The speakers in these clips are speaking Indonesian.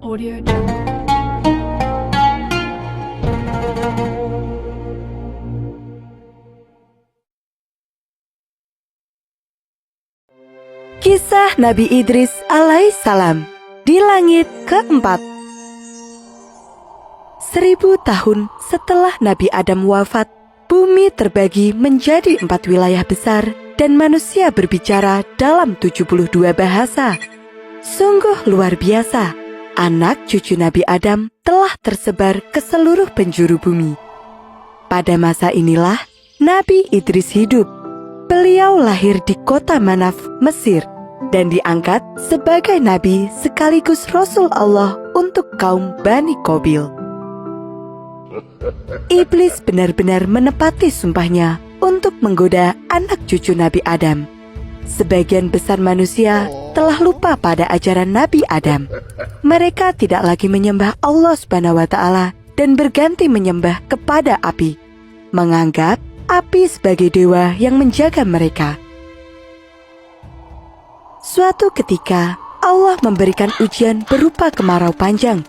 Audio Jungle. Kisah Nabi Idris alaihissalam di langit keempat. 1000 tahun setelah Nabi Adam wafat, bumi terbagi menjadi 4 wilayah besar dan manusia berbicara dalam 72 bahasa. Sungguh luar biasa, anak cucu Nabi Adam telah tersebar ke seluruh penjuru bumi. Pada masa inilah Nabi Idris hidup. Beliau lahir di kota Manaf, Mesir, dan diangkat sebagai nabi sekaligus Rasul Allah untuk kaum Bani Qabil. Iblis benar-benar menepati sumpahnya untuk menggoda anak cucu Nabi Adam. Sebagian besar manusia telah lupa pada ajaran Nabi Adam. Mereka tidak lagi menyembah Allah SWT dan berganti menyembah kepada api, menganggap api sebagai dewa yang menjaga mereka. Suatu ketika, Allah memberikan ujian berupa kemarau panjang.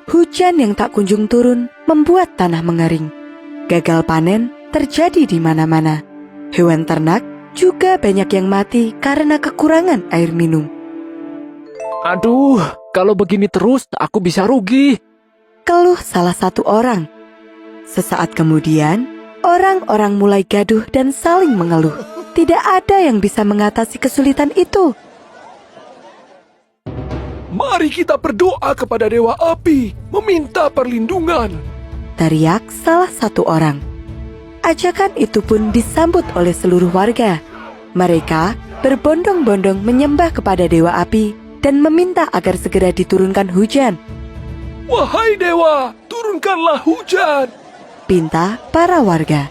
Hujan yang tak kunjung turun membuat tanah mengering. Gagal panen terjadi di mana-mana. Hewan ternak juga banyak yang mati karena kekurangan air minum. Aduh, kalau begini terus aku bisa rugi. Keluh salah satu orang. Sesaat kemudian, orang-orang mulai gaduh dan saling mengeluh. Tidak ada yang bisa mengatasi kesulitan itu. Mari kita berdoa kepada Dewa Api, meminta perlindungan, Teriak salah satu orang. Ajakan itu pun disambut oleh seluruh warga. Mereka berbondong-bondong menyembah kepada Dewa Api dan meminta agar segera diturunkan hujan. Wahai Dewa, turunkanlah hujan, Pinta para warga.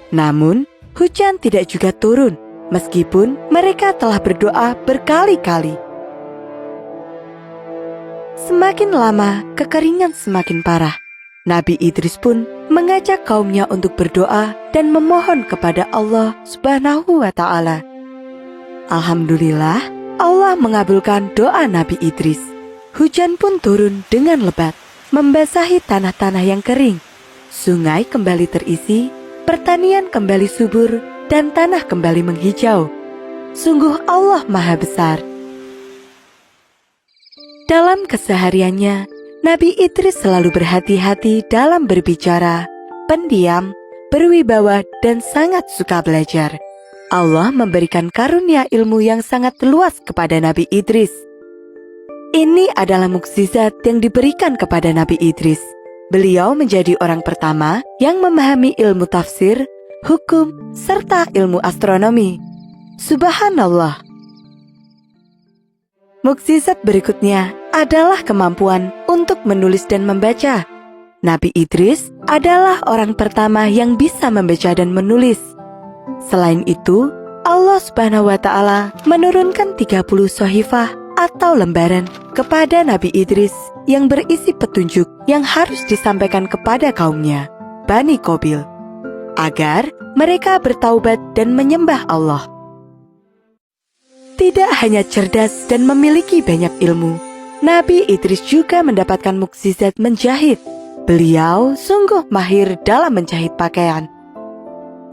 Namun, hujan tidak juga turun, meskipun mereka telah berdoa berkali-kali. Semakin lama, kekeringan semakin parah. Nabi Idris pun mengajak kaumnya untuk berdoa dan memohon kepada Allah Subhanahu wa Ta'ala. Alhamdulillah, Allah mengabulkan doa Nabi Idris. Hujan pun turun dengan lebat, membasahi tanah-tanah yang kering. Sungai kembali terisi, pertanian kembali subur, dan tanah kembali menghijau. Sungguh Allah Maha Besar. Dalam kesehariannya, Nabi Idris selalu berhati-hati dalam berbicara, pendiam, berwibawa, dan sangat suka belajar. Allah memberikan karunia ilmu yang sangat luas kepada Nabi Idris. Ini adalah mukjizat yang diberikan kepada Nabi Idris. Beliau menjadi orang pertama yang memahami ilmu tafsir, hukum, serta ilmu astronomi. Subhanallah. Mukjizat berikutnya adalah kemampuan untuk menulis dan membaca. Nabi Idris adalah orang pertama yang bisa membaca dan menulis. Selain itu, Allah Subhanahu wa Ta'ala menurunkan 30 sohifah atau lembaran kepada Nabi Idris yang berisi petunjuk yang harus disampaikan kepada kaumnya, Bani Qabil, agar mereka bertaubat dan menyembah Allah. Tidak hanya cerdas dan memiliki banyak ilmu, Nabi Idris juga mendapatkan mukjizat menjahit. Beliau sungguh mahir dalam menjahit pakaian.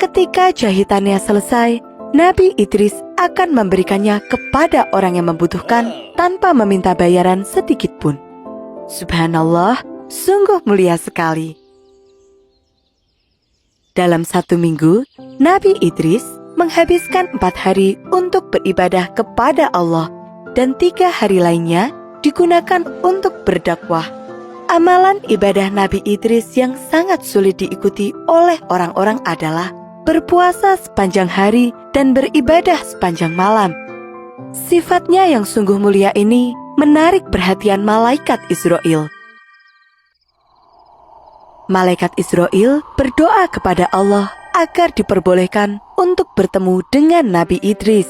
Ketika jahitannya selesai, Nabi Idris akan memberikannya kepada orang yang membutuhkan tanpa meminta bayaran sedikit pun. Subhanallah, sungguh mulia sekali. Dalam 1 minggu, Nabi Idris menghabiskan 4 hari untuk beribadah kepada Allah dan 3 hari lainnya digunakan untuk berdakwah. Amalan ibadah Nabi Idris yang sangat sulit diikuti oleh orang-orang adalah berpuasa sepanjang hari dan beribadah sepanjang malam. Sifatnya yang sungguh mulia ini menarik perhatian malaikat Israel. Malaikat Israel berdoa kepada Allah agar diperbolehkan untuk bertemu dengan Nabi Idris.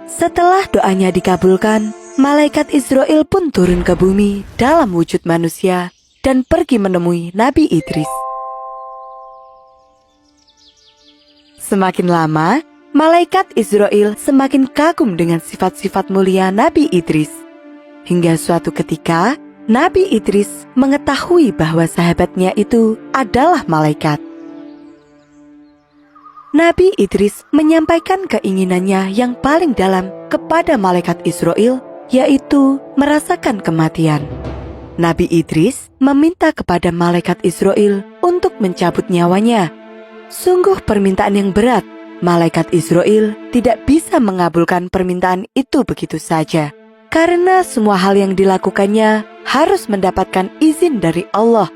Setelah doanya dikabulkan, malaikat Israel pun turun ke bumi dalam wujud manusia dan pergi menemui Nabi Idris. Semakin lama, malaikat Israel semakin kagum dengan sifat-sifat mulia Nabi Idris. Hingga suatu ketika, Nabi Idris mengetahui bahwa sahabatnya itu adalah malaikat. Nabi Idris menyampaikan keinginannya yang paling dalam kepada malaikat Israel, yaitu merasakan kematian. Nabi Idris meminta kepada malaikat Israel untuk mencabut nyawanya. Sungguh permintaan yang berat. Malaikat Israel tidak bisa mengabulkan permintaan itu begitu saja, karena semua hal yang dilakukannya harus mendapatkan izin dari Allah.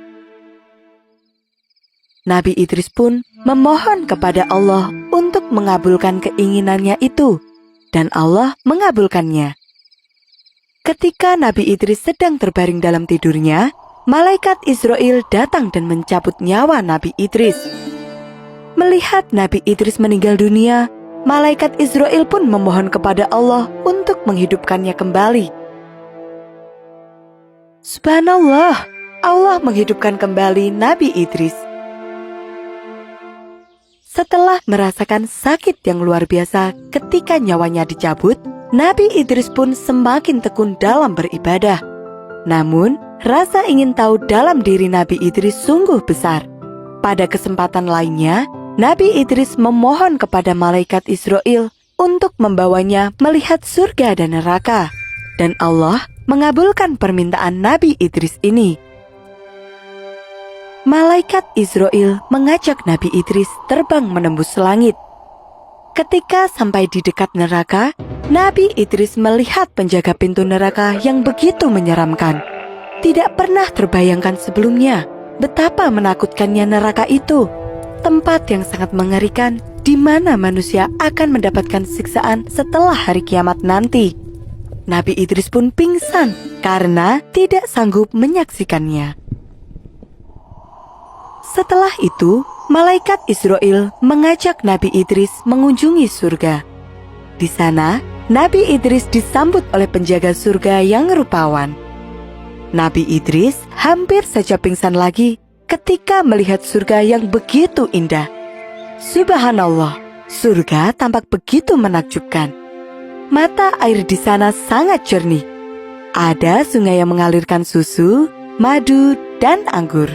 Nabi Idris pun memohon kepada Allah untuk mengabulkan keinginannya itu, dan Allah mengabulkannya. Ketika Nabi Idris sedang terbaring dalam tidurnya, malaikat Israel datang dan mencabut nyawa Nabi Idris. Melihat Nabi Idris meninggal dunia, malaikat Israel pun memohon kepada Allah untuk menghidupkannya kembali. Subhanallah, Allah menghidupkan kembali Nabi Idris. Setelah merasakan sakit yang luar biasa ketika nyawanya dicabut, Nabi Idris pun semakin tekun dalam beribadah. Namun, rasa ingin tahu dalam diri Nabi Idris sungguh besar. Pada kesempatan lainnya, Nabi Idris memohon kepada malaikat Israel untuk membawanya melihat surga dan neraka. Dan Allah mengabulkan permintaan Nabi Idris ini. Malaikat Israel mengajak Nabi Idris terbang menembus langit. Ketika sampai di dekat neraka, Nabi Idris melihat penjaga pintu neraka yang begitu menyeramkan. Tidak pernah terbayangkan sebelumnya betapa menakutkannya neraka itu. Tempat yang sangat mengerikan di mana manusia akan mendapatkan siksaan setelah hari kiamat nanti. Nabi Idris pun pingsan karena tidak sanggup menyaksikannya. Setelah itu, malaikat Israel mengajak Nabi Idris mengunjungi surga. Di sana, Nabi Idris disambut oleh penjaga surga yang rupawan. Nabi Idris hampir saja pingsan lagi ketika melihat surga yang begitu indah. Subhanallah, surga tampak begitu menakjubkan. Mata air di sana sangat jernih. Ada sungai yang mengalirkan susu, madu, dan anggur.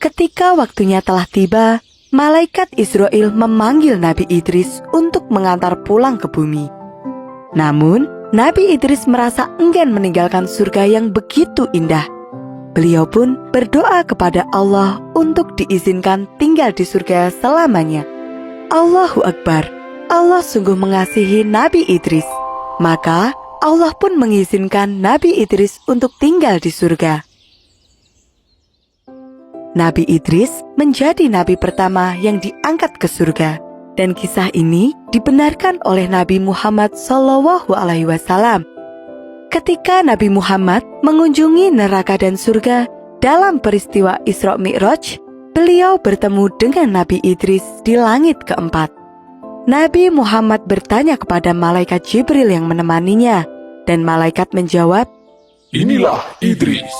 Ketika waktunya telah tiba, malaikat Israel memanggil Nabi Idris untuk mengantar pulang ke bumi. Namun, Nabi Idris merasa enggan meninggalkan surga yang begitu indah. Beliau pun berdoa kepada Allah untuk diizinkan tinggal di surga selamanya. Allahu Akbar, Allah sungguh mengasihi Nabi Idris. Maka Allah pun mengizinkan Nabi Idris untuk tinggal di surga. Nabi Idris menjadi nabi pertama yang diangkat ke surga. Dan kisah ini dibenarkan oleh Nabi Muhammad SAW. Ketika Nabi Muhammad mengunjungi neraka dan surga dalam peristiwa Isra Mi'raj, beliau bertemu dengan Nabi Idris di langit keempat. Nabi Muhammad bertanya kepada malaikat Jibril yang menemaninya, dan malaikat menjawab, Inilah Idris.